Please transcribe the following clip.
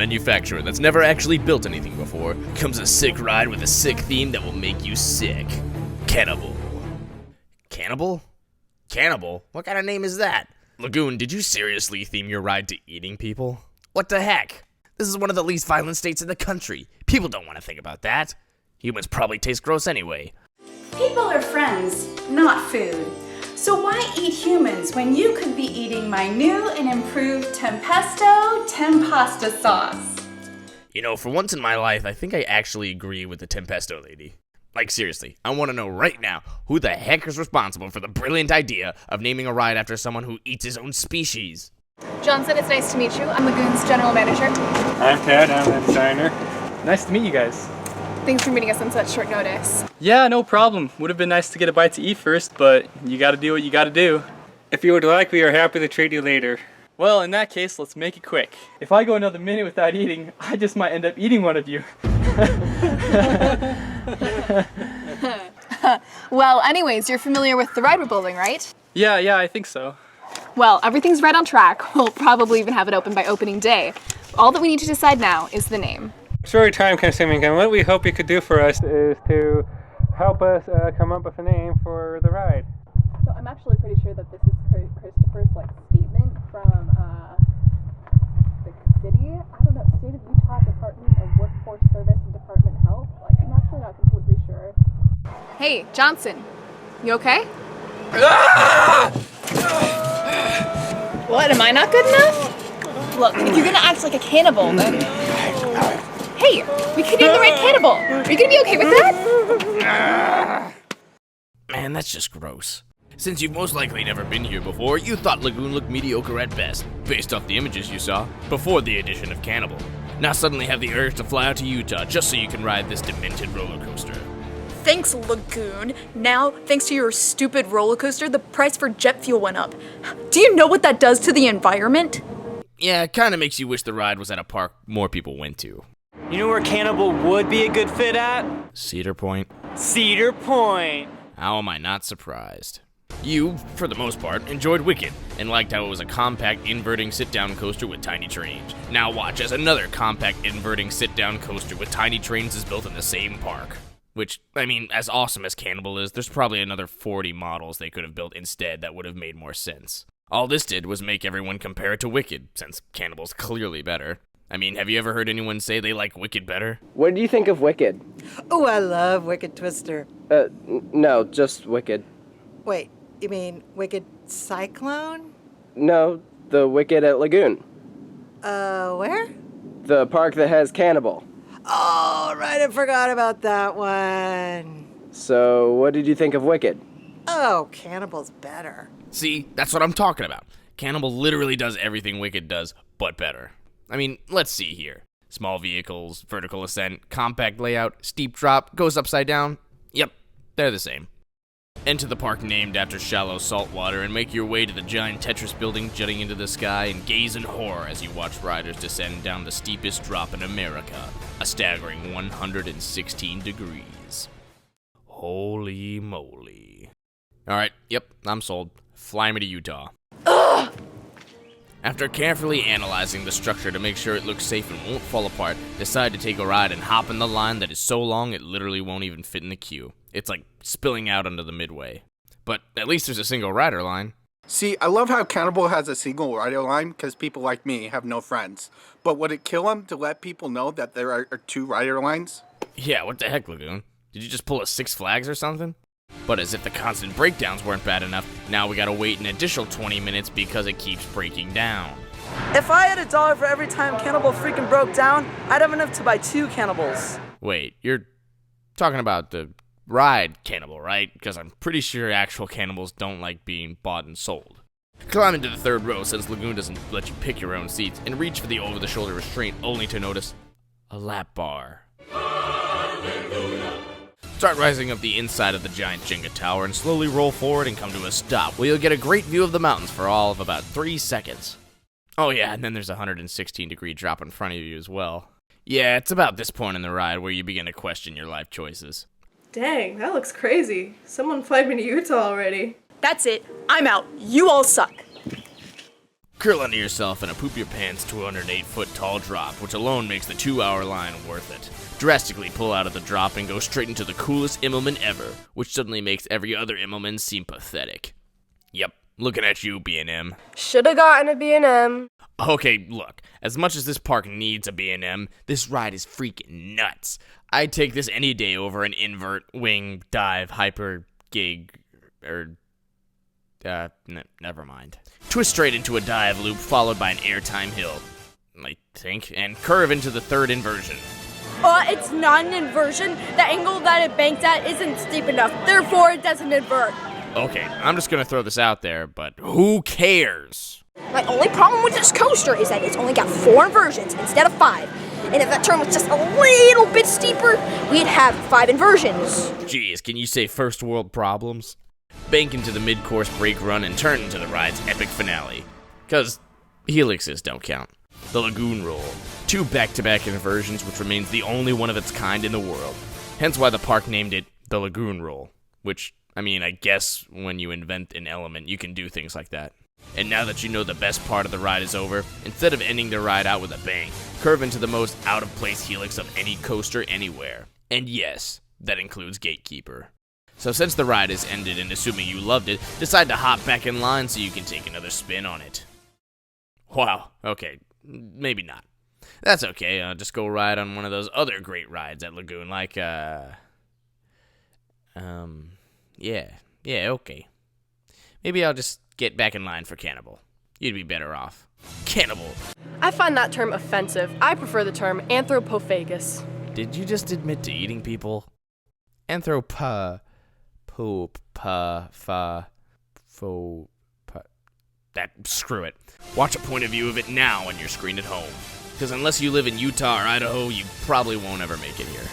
manufacturer that's never actually built anything before, comes a sick ride with a sick theme that will make you sick. Cannibal. Cannibal? Cannibal? What kind of name is that? Lagoon, did you seriously theme your ride to eating people? What the heck? This is one of the least violent states in the country. People don't want to think about that. Humans probably taste gross anyway. People are friends, not food. So why eat humans when you could be eating my new and improved Tempesto Tempasta sauce? You know, for once in my life, I think I actually agree with the Tempesto lady. Like, seriously, I want to know right now who the heck is responsible for the brilliant idea of naming a ride after someone who eats his own species. Johnson, it's nice to meet you. I'm Lagoon's general manager. I'm Ted, I'm the designer. Nice to meet you guys. Thanks for meeting us on such short notice. Yeah, no problem. Would have been nice to get a bite to eat first, but you gotta do what you gotta do. If you would like, we are happy to treat you later. Well, in that case, let's make it quick. If I go another minute without eating, I just might end up eating one of you. Well, anyways, you're familiar with the ride we're building, right? Yeah, I think so. Well, everything's right on track. We'll probably even have it open by opening day. All that we need to decide now is the name. It's very time consuming, and what we hope you could do for us is to help us come up with a name for the ride. So I'm actually pretty sure that this is Christopher's statement from the city. I don't know, State of Utah Department of Workforce Service and Department Health. I'm actually not completely sure. Hey, Johnson, you okay? What, am I not good enough? Look, if you're gonna act like a cannibal, then... Hey, we could name the ride Cannibal. Are you gonna be okay with that? Man, that's just gross. Since you've most likely never been here before, you thought Lagoon looked mediocre at best, based off the images you saw before the addition of Cannibal. Now suddenly have the urge to fly out to Utah just so you can ride this demented roller coaster. Thanks, Lagoon. Now, thanks to your stupid roller coaster, the price for jet fuel went up. Do you know what that does to the environment? Yeah, it kinda makes you wish the ride was at a park more people went to. You know where Cannibal would be a good fit at? Cedar Point? Cedar Point! How am I not surprised? You, for the most part, enjoyed Wicked, and liked how it was a compact inverting sit-down coaster with tiny trains. Now watch as another compact inverting sit-down coaster with tiny trains is built in the same park. Which, I mean, as awesome as Cannibal is, there's probably another 40 models they could have built instead that would have made more sense. All this did was make everyone compare it to Wicked, since Cannibal's clearly better. I mean, have you ever heard anyone say they like Wicked better? What do you think of Wicked? Oh, I love Wicked Twister. No, just Wicked. Wait, you mean Wicked Cyclone? No, the Wicked at Lagoon. Where? The park that has Cannibal. Oh, right, I forgot about that one. So, what did you think of Wicked? Oh, Cannibal's better. See, that's what I'm talking about. Cannibal literally does everything Wicked does, but better. I mean, let's see here. Small vehicles, vertical ascent, compact layout, steep drop, goes upside down. Yep, they're the same. Enter the park named after shallow salt water and make your way to the giant Tetris building jutting into the sky and gaze in horror as you watch riders descend down the steepest drop in America, a staggering 116 degrees. Holy moly. Alright, yep, I'm sold. Fly me to Utah. Ugh! After carefully analyzing the structure to make sure it looks safe and won't fall apart, decide to take a ride and hop in the line that is so long it literally won't even fit in the queue. It's like spilling out onto the midway. But at least there's a single rider line. See, I love how Cannibal has a single rider line because people like me have no friends. But would it kill him to let people know that there are two rider lines? Yeah, what the heck, Lagoon? Did you just pull a Six Flags or something? But as if the constant breakdowns weren't bad enough, now we gotta wait an additional 20 minutes because it keeps breaking down. If I had $1 for every time Cannibal freaking broke down, I'd have enough to buy 2 Cannibals. Wait, you're talking about the ride Cannibal, right? Because I'm pretty sure actual Cannibals don't like being bought and sold. Climb into the third row since Lagoon doesn't let you pick your own seats, and reach for the over-the-shoulder restraint only to notice a lap bar. Start rising up the inside of the giant Jenga tower and slowly roll forward and come to a stop where you'll get a great view of the mountains for all of about 3 seconds. Oh yeah, and then there's a 116-degree drop in front of you as well. Yeah, it's about this point in the ride where you begin to question your life choices. Dang, that looks crazy. Someone flied me to Utah already. That's it. I'm out. You all suck. Curl under yourself and poop your pants 208-foot tall drop, which alone makes the 2-hour line worth it. Drastically pull out of the drop and go straight into the coolest Immelman ever, which suddenly makes every other Immelman seem pathetic. Yep, looking at you, B&M. Shoulda gotten a B&M. Okay, look, as much as this park needs a B&M, this ride is freaking nuts. I'd take this any day over an invert, wing, dive, hyper, gig, never mind. Twist straight into a dive loop followed by an airtime hill, I think, and curve into the third inversion. It's not an inversion. The angle that it banks at isn't steep enough, therefore it doesn't invert. Okay, I'm just gonna throw this out there, but who cares? My only problem with this coaster is that it's only got 4 inversions instead of 5. And if that turn was just a little bit steeper, we'd have 5 inversions. Jeez, can you say first world problems? Bank into the mid-course brake run and turn into the ride's epic finale. Cause helixes don't count. The Lagoon roll. 2 back-to-back inversions, which remains the only one of its kind in the world. Hence why the park named it the Lagoon roll. Which, I mean, I guess when you invent an element, you can do things like that. And now that you know the best part of the ride is over, instead of ending the ride out with a bang, curve into the most out-of-place helix of any coaster anywhere. And yes, that includes Gatekeeper. So since the ride is ended and assuming you loved it, decide to hop back in line so you can take another spin on it. Wow, okay, maybe not. That's okay, I'll just go ride on one of those other great rides at Lagoon, like, yeah, okay. Maybe I'll just get back in line for Cannibal. You'd be better off. Cannibal. I find that term offensive. I prefer the term anthropophagus. Did you just admit to eating people? Screw it. Watch a point of view of it now on your screen at home. Because unless you live in Utah or Idaho, you probably won't ever make it here.